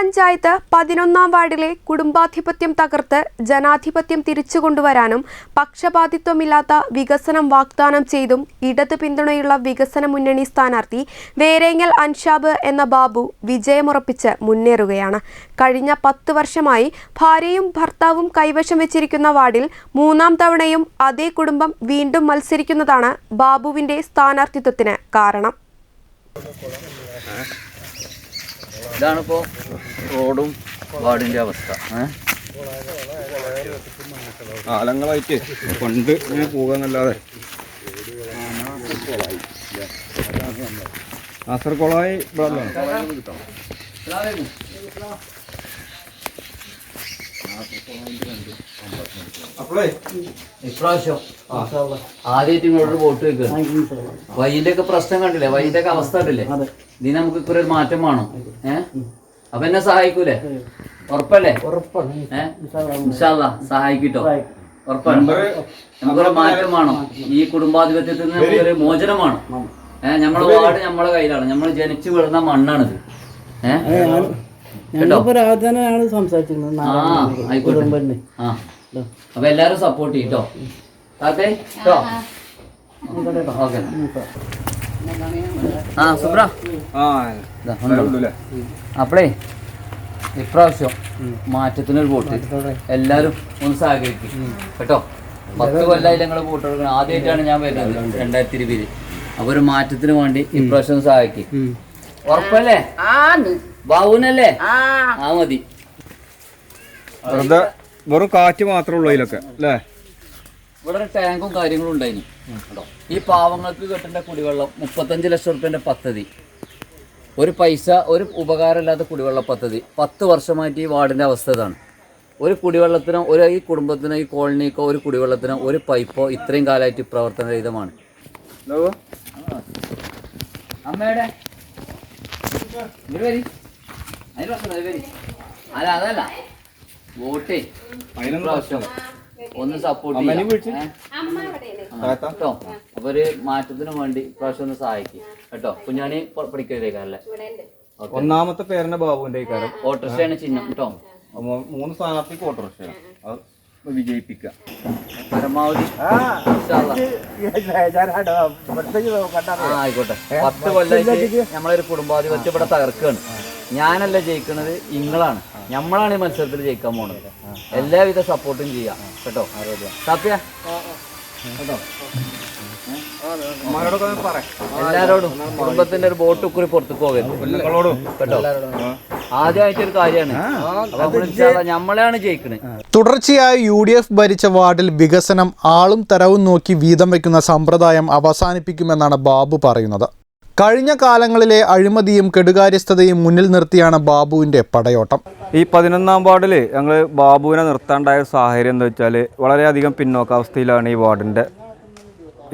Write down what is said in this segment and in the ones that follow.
പഞ്ചായത്ത് 11-ാം വാർഡിലെ കുടുംബാധിപത്യം തകർത്ത് ജനാധിപത്യം തിരിച്ചുകൊണ്ടുവരാനും പക്ഷപാതിത്വമില്ലാത്ത വികസനം വാഗ്ദാനം ചെയ്തും ഇടത് പിന്തുണയുള്ള വികസന മുന്നണി സ്ഥാനാർത്ഥി വേരേങ്ങൽ അൻഷാബ് എന്ന ബാബു വിജയമുറപ്പിച്ച് മുന്നേറുകയാണ്. കഴിഞ്ഞ 10 വർഷമായി ഭാര്യയും ഭർത്താവും കൈവശം വെച്ചിരിക്കുന്ന വാർഡിൽ 3-ാം തവണയും അതേ കുടുംബം വീണ്ടും മത്സരിക്കുന്നതാണ് ബാബുവിന്റെ സ്ഥാനാർത്ഥിത്വത്തിന് കാരണം. ഇതാണിപ്പോൾ റോഡും വാർഡിൻ്റെ അവസ്ഥ. കാലങ്ങളായിട്ട് കൊണ്ട് ഇങ്ങനെ പോകാന്നല്ലാതെ കാസർഗോളായി ഇപ്രാവശ്യം ആദ്യമായിട്ട് ഇങ്ങോട്ട് വോട്ട് വെക്കുക. വൈകിന്റെ ഒക്കെ പ്രശ്നം കണ്ടില്ലേ, വൈകിന്റെ ഒക്കെ അവസ്ഥ കണ്ടില്ലേ, ഇതിന് നമുക്ക് ഇപ്പൊ ഒരു മാറ്റം വേണം. അപ്പൊ എന്നെ സഹായിക്കൂലേ? ഉറപ്പല്ലേ? സഹായിക്കിട്ടോ, ഉറപ്പാണ്. നമുക്കൊരു മാറ്റം വേണം. ഈ കുടുംബാധിപത്യത്തിൽ നിന്ന് നമുക്കൊരു മോചനം വേണം. നമ്മളെ വാർഡ് നമ്മളെ കയ്യിലാണ്. നമ്മൾ ജനിച്ചു വീഴുന്ന മണ്ണാണിത്. അപ്പൊ എല്ലാരും സപ്പോർട്ട് ചെയ്യട്ടോ. അപ്പളേ ഇപ്രാവശ്യം മാറ്റത്തിനൊരു വോട്ട് എല്ലാരും ഒന്ന് സഹകരിക്കും കേട്ടോ. 10 കൊല്ലമായിട്ട് ഞങ്ങൾ വോട്ട് കൊടുക്കണം. ആദ്യമായിട്ടാണ് ഞാൻ വരുന്നത് 2020. അപ്പൊ ഒരു മാറ്റത്തിന് വേണ്ടി ഇപ്രാവശ്യം ഒന്ന് സഹായിക്കും. ഉറപ്പല്ലേ? ബാബുനല്ലേ? മതി. വെറും കാറ്റ് മാത്രമേ ഉള്ളൂ ഇതിലൊക്കെ അല്ലേ? ഇവിടെ ഒരു ടാങ്കും കാര്യങ്ങളും ഉണ്ടായിന്. ഈ പാവങ്ങൾക്ക് കിട്ടേണ്ട കുടിവെള്ളം 35 ലക്ഷം റുപ്യൻ്റെ പദ്ധതി, ഒരു പൈസ ഒരു ഉപകാരമില്ലാത്ത കുടിവെള്ള പദ്ധതി 10 വർഷമായിട്ട് ഈ വാർഡിൻ്റെ അവസ്ഥ ഇതാണ്. ഒരു കുടിവെള്ളത്തിനോ ഈ കുടുംബത്തിനോ ഈ കോളനിക്കോ ഒരു കുടിവെള്ളത്തിനോ ഒരു പൈപ്പോ ഇത്രയും കാലമായിട്ട് പ്രവർത്തനരഹിതമാണ്. അമ്മയുടെ അതല്ല വോട്ടേ പ്രാവശ്യം ഒന്ന് സപ്പോർട്ട് കേട്ടോ. അപ്പൊ ഒരു മാറ്റത്തിന് വേണ്ടി പ്രാവശ്യം ഒന്ന് സഹായിക്കും കേട്ടോ. കുഞ്ഞാണി പഠിക്കലേക്കല്ലേ? ഒന്നാമത്തെ പേരിന്റെ ബാബുവിന്റെ കാര്യം ഓട്ടോറിക്ഷയാണ് ചിഹ്നം കേട്ടോ. 3 സ്ഥാനാർത്ഥിക്ക് ഓട്ടോറിക്ഷയാണ്. അത് വിജയിപ്പിക്കുക പരമാവധി. ആയിക്കോട്ടെ. 10 കൊല്ലമായിട്ട് നമ്മളൊരു കുടുംബാധിപത്യം ഇവിടെ തകർക്കുകയാണ്. ഞാനല്ല ജയിക്കണത്, നിങ്ങളാണ്. നമ്മളാണ് ഈ മത്സരത്തിൽ ജയിക്കാൻ പോണത്. എല്ലാവിധ സപ്പോർട്ടും ചെയ്യാം കേട്ടോ. സത്യ എല്ലാരോടും കുടുംബത്തിന്റെ ഒരു ബോട്ട് കുറി പുറത്തേക്ക് പോകരുത് കേട്ടോ. ആദ്യമായിട്ടൊരു കാര്യമാണ്. നമ്മളെയാണ് ജയിക്കണത്. തുടർച്ചയായി UDF ഭരിച്ച വാർഡിൽ വികസനം ആളും തരവും നോക്കി വീതം വയ്ക്കുന്ന സമ്പ്രദായം അവസാനിപ്പിക്കുമെന്നാണ് ബാബു പറയുന്നത്. കഴിഞ്ഞ കാലങ്ങളിലെ അഴിമതിയും കെടുകാര്യസ്ഥതയും മുന്നിൽ നിർത്തിയാണ് ബാബുവിൻ്റെ പടയോട്ടം. ഈ 11-ാം വാർഡിൽ ഞങ്ങൾ ബാബുവിനെ നിർത്താണ്ടായ സാഹചര്യം എന്താ വെച്ചാൽ വളരെയധികം പിന്നോക്കാവസ്ഥയിലാണ് ഈ വാർഡിൻ്റെ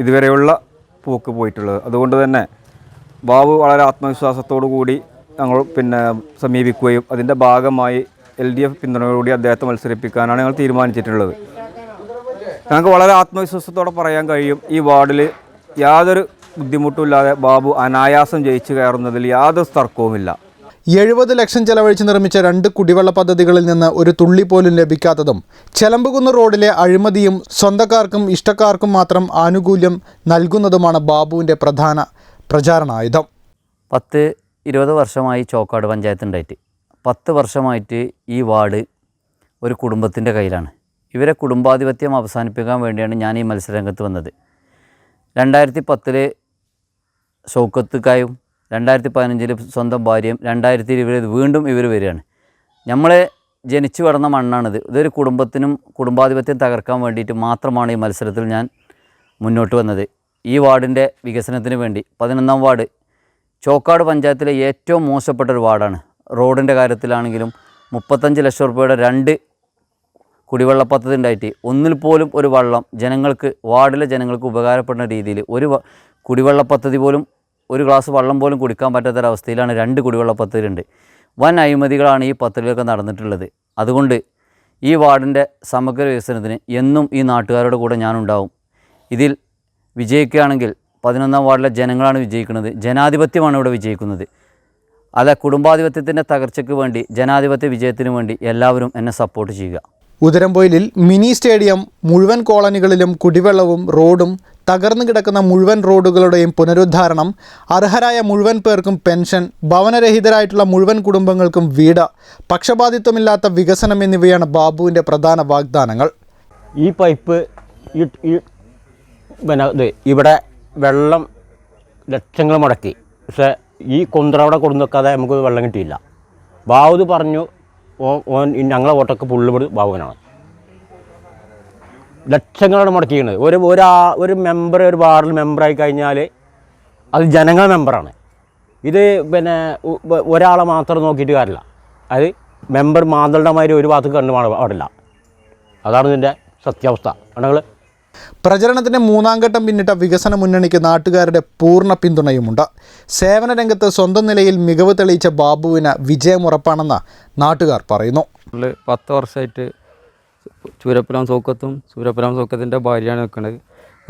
ഇതുവരെയുള്ള പോക്ക് പോയിട്ടുള്ളത്. അതുകൊണ്ട് തന്നെ ബാബു വളരെ ആത്മവിശ്വാസത്തോടു കൂടി ഞങ്ങൾ സമീപിക്കുകയും അതിൻ്റെ ഭാഗമായി LDF പിന്തുണയോടുകൂടി അദ്ദേഹത്തെ മത്സരിപ്പിക്കാനാണ് ഞങ്ങൾ തീരുമാനിച്ചിട്ടുള്ളത്. ഞങ്ങൾക്ക് വളരെ ആത്മവിശ്വാസത്തോടെ പറയാൻ കഴിയും, ഈ വാർഡിൽ യാതൊരു ബുദ്ധിമുട്ടുമില്ലാതെ ബാബു അനായാസം ജയിച്ചു കയറുന്നതിൽ യാതൊരു തർക്കവുമില്ല. 70 ലക്ഷം ചെലവഴിച്ച് നിർമ്മിച്ച 2 കുടിവെള്ള പദ്ധതികളിൽ നിന്ന് ഒരു തുള്ളി പോലും ലഭിക്കാത്തതും ചെലമ്പുകുന്ന് റോഡിലെ അഴിമതിയും സ്വന്തക്കാർക്കും ഇഷ്ടക്കാർക്കും മാത്രം ആനുകൂല്യം നൽകുന്നതുമാണ് ബാബുവിൻ്റെ പ്രധാന പ്രചാരണായുധം. 10-20 വർഷമായി ചോക്കാട് പഞ്ചായത്ത് ഉണ്ടായിട്ട് 10 വർഷമായിട്ട് ഈ വാർഡ് ഒരു കുടുംബത്തിൻ്റെ കയ്യിലാണ്. ഇവരെ കുടുംബാധിപത്യം അവസാനിപ്പിക്കാൻ വേണ്ടിയാണ് ഞാൻ ഈ മത്സരരംഗത്ത് വന്നത്. 2010 ഷൗക്കത്തുക്കായും 2015 സ്വന്തം ഭാര്യയും 2020 വീണ്ടും ഇവർ വരികയാണ്. നമ്മളെ ജനിച്ചു വളർന്ന മണ്ണാണിത്. ഇതൊരു കുടുംബത്തിനും കുടുംബാധിപത്യം തകർക്കാൻ വേണ്ടിയിട്ട് മാത്രമാണ് ഈ മത്സരത്തിൽ ഞാൻ മുന്നോട്ട് വന്നത്. ഈ വാർഡിൻ്റെ വികസനത്തിന് വേണ്ടി 11-ാം വാർഡ് ചോക്കാട് പഞ്ചായത്തിലെ ഏറ്റവും മോശപ്പെട്ടൊരു വാർഡാണ്. റോഡിൻ്റെ കാര്യത്തിലാണെങ്കിലും 35 ലക്ഷം രൂപയുടെ 2 കുടിവെള്ള പദ്ധതി ഉണ്ടായിട്ട് ഒന്നിൽ പോലും ഒരു വെള്ളം ജനങ്ങൾക്ക്, വാർഡിലെ ജനങ്ങൾക്ക് ഉപകാരപ്പെടുന്ന രീതിയിൽ ഒരു കുടിവെള്ള പദ്ധതി പോലും, ഒരു ഗ്ലാസ് വെള്ളം പോലും കുടിക്കാൻ പറ്റാത്തൊരവസ്ഥയിലാണ് 2 കുടിവെള്ള പദ്ധതി ഉണ്ട്. വൻ അഴിമതികളാണ് ഈ പദ്ധതികളൊക്കെ നടന്നിട്ടുള്ളത്. അതുകൊണ്ട് ഈ വാർഡിൻ്റെ സമഗ്ര വികസനത്തിന് എന്നും ഈ നാട്ടുകാരുടെ കൂടെ ഞാനുണ്ടാവും. ഇതിൽ വിജയിക്കുകയാണെങ്കിൽ 11-ാം വാർഡിലെ ജനങ്ങളാണ് വിജയിക്കുന്നത്. ജനാധിപത്യമാണ് ഇവിടെ വിജയിക്കുന്നത്. അല്ല, കുടുംബാധിപത്യത്തിൻ്റെ തകർച്ചയ്ക്ക് വേണ്ടി, ജനാധിപത്യ വിജയത്തിന് വേണ്ടി എല്ലാവരും എന്നെ സപ്പോർട്ട് ചെയ്യുക. ഉദരംപൊയിലിൽ മിനി സ്റ്റേഡിയം, മുഴുവൻ കോളനികളിലും കുടിവെള്ളവും റോഡും, തകർന്നു കിടക്കുന്ന മുഴുവൻ റോഡുകളുടെയും പുനരുദ്ധാരണം, അർഹരായ മുഴുവൻ പേർക്കും പെൻഷൻ, ഭവനരഹിതരായിട്ടുള്ള മുഴുവൻ കുടുംബങ്ങൾക്കും വീട്, പക്ഷപാതിത്വമില്ലാത്ത വികസനം എന്നിവയാണ് ബാബുവിൻ്റെ പ്രധാന വാഗ്ദാനങ്ങൾ. ഈ പൈപ്പ് ഇവിടെ വെള്ളം ലക്ഷങ്ങൾ മുടക്കി, പക്ഷേ ഈ കൊന്ത്രവിടെ കൊടുന്നു വെക്കാതെ നമുക്ക് വെള്ളം കിട്ടിയില്ല. ബാബു പറഞ്ഞു ഓൻ ഞങ്ങളെ വോട്ടൊക്കെ പുള്ളിപെട് ബാബുവിനാണ്. ലക്ഷങ്ങളാണ് മുടക്കിക്കുന്നത്. ഒരു മെമ്പർ ഒരു വാർഡിൽ മെമ്പറായി കഴിഞ്ഞാൽ അത് ജനങ്ങളുടെ മെമ്പറാണ്. ഇത് ഒരാളെ മാത്രം നോക്കിയിട്ട് കാര്യമില്ല. അത് മെമ്പർ മാന്തളുടെ മാതിരി ഒരു ഭാഗത്ത് കണ്ടു പാടില്ല. അതാണ് ഇതിൻ്റെ സത്യാവസ്ഥ. ഞങ്ങൾ പ്രചരണത്തിൻ്റെ മൂന്നാം ഘട്ടം പിന്നിട്ട വികസന മുന്നണിക്ക് നാട്ടുകാരുടെ പൂർണ്ണ പിന്തുണയുമുണ്ട്. സേവന രംഗത്ത് സ്വന്തം നിലയിൽ മികവ് തെളിയിച്ച ബാബുവിന് വിജയമുറപ്പാണെന്ന് നാട്ടുകാർ പറയുന്നു. 10 വർഷമായിട്ട് ചൂരപ്പുരം സൗക്കത്തിൻ്റെ ഭാര്യയാണ് നിൽക്കുന്നത്.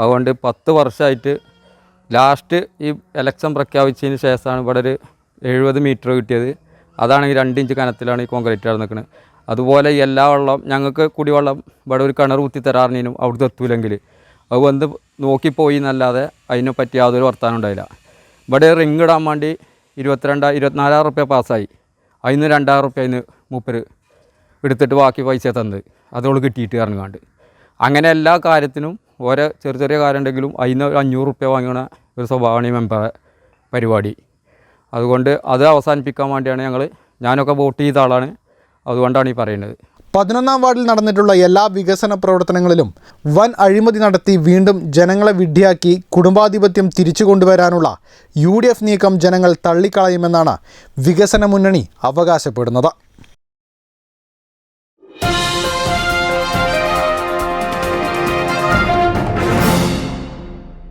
അതുകൊണ്ട് 10 വർഷമായിട്ട് ലാസ്റ്റ് ഈ ഇലക്ഷൻ പ്രഖ്യാപിച്ചതിന് ശേഷമാണ് ഇവിടെ ഒരു 70 മീറ്റർ കിട്ടിയത്. അതാണെങ്കിൽ 2 ഇഞ്ച് കനത്തിലാണ് ഈ കോൺക്രീറ്റ് അവിടെ നിൽക്കുന്നത്. അതുപോലെ എല്ലാ വെള്ളം ഞങ്ങൾക്ക് കുടിവെള്ളം ഇവിടെ ഒരു കിണർ കുത്തി തരാറിനും അവിടുത്തെ എത്തൂലെങ്കിൽ അത് വന്ന് നോക്കിപ്പോയി എന്നല്ലാതെ അതിനെ പറ്റി യാതൊരു വർത്താനം ഉണ്ടായില്ല. ഇവിടെ റിങ് ഇടാൻ വേണ്ടി 24,000 റുപ്യ പാസ്സായി. അതിന് 2,000 റുപ്യ അതിന് മൂപ്പര് എടുത്തിട്ട് ബാക്കി പൈസ തന്നത് അതോട് കിട്ടിയിട്ട് ഇറങ്ങാണ്ട്. അങ്ങനെ എല്ലാ കാര്യത്തിനും ഓരോ ചെറിയ കാര്യം ഉണ്ടെങ്കിലും അതിന് 500 റുപ്യ വാങ്ങുന്ന ഒരു സ്വഭാവമാണ് ഈ മെമ്പറെ പരിപാടി. അതുകൊണ്ട് അത് അവസാനിപ്പിക്കാൻ വേണ്ടിയാണ് ഞാനൊക്കെ വോട്ട് ചെയ്ത ആളാണ്. അതുകൊണ്ടാണ് ഈ പറയുന്നത്. 11ാം വാർഡിൽ നടന്നിട്ടുള്ള എല്ലാ വികസന പ്രവർത്തനങ്ങളിലും വൻ അഴിമതി നടത്തി വീണ്ടും ജനങ്ങളെ വിഡ്ഢിയാക്കി കുടുംബാധിപത്യം തിരിച്ചു കൊണ്ടുവരാനുള്ള UDF നീക്കം ജനങ്ങൾ തള്ളിക്കളയുമെന്നാണ് വികസന മുന്നണി അവകാശപ്പെടുന്നത്.